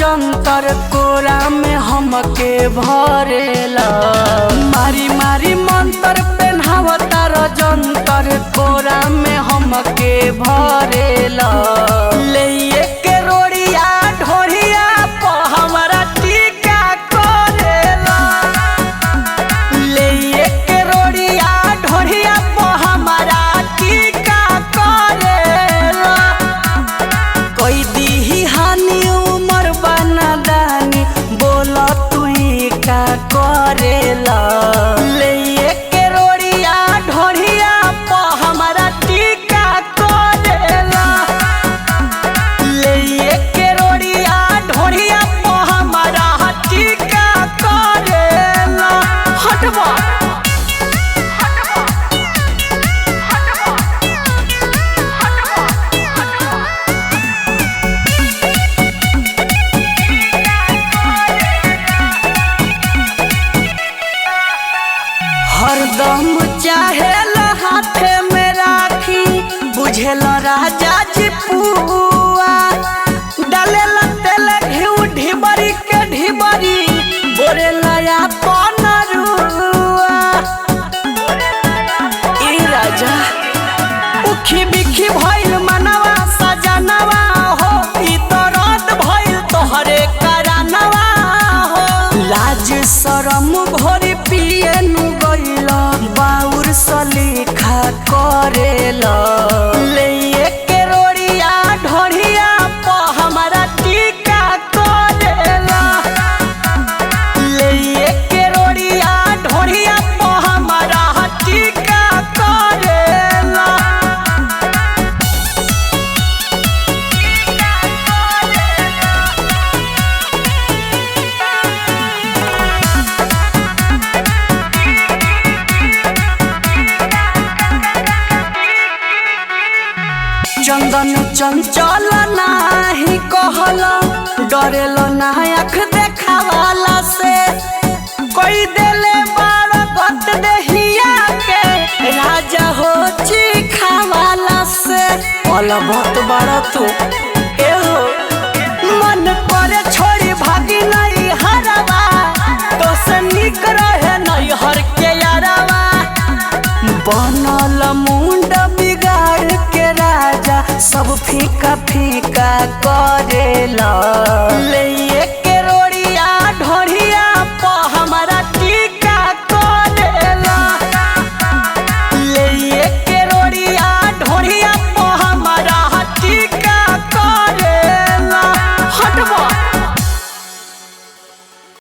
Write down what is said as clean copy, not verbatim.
जंतर कोरा में हमके भरेला। मारी मारी मंतर पेन्हावता जंतर कोरा में हमके भरेला। ले के रोड़िया ढोरिया प हमरा टीका करेला। ले के रोड़िया ढोरिया प हमरा टीका करेला। कोई दी हानि उमर बना दानी बोला तू का करेला। ले के रोड़िया ढोरिया प हमरा टीका करेला। ले के रोड़िया ढोरिया प हमरा टीका करेला। हटवा हरदम चाहेल हाथे में राखी बुझेल राजा जी पुआ। डालेल तेल घिउ ढिबरी के ढिबरी बोरेला अपन रुआ। ई राजा उखी बिखी भइल मनवा सजनवा हो। ई तो रात भइल तोहरे करानवा हो। लाज शरम भोरी पिए नु गइला बाउर सलीखा करेला। ले के रोड़िया ढोरिया प हमरा टीका करेला। ले के रोड़िया ढोरिया प हमरा टीका करेला। चंदन चंचल नाही कहला डरेल ना आँख देखावाला से। कोई देले बार गत देहिया के राजा हो चिखावाला से। पल बहुत बड़ा तू एहो मन करे छोड़ी भागी नहीं हरवा। तो से निक रहे नहीं हर के यारवा। बनल मुंड बिगाड़ के राजा सब फीका फीका करेला। ले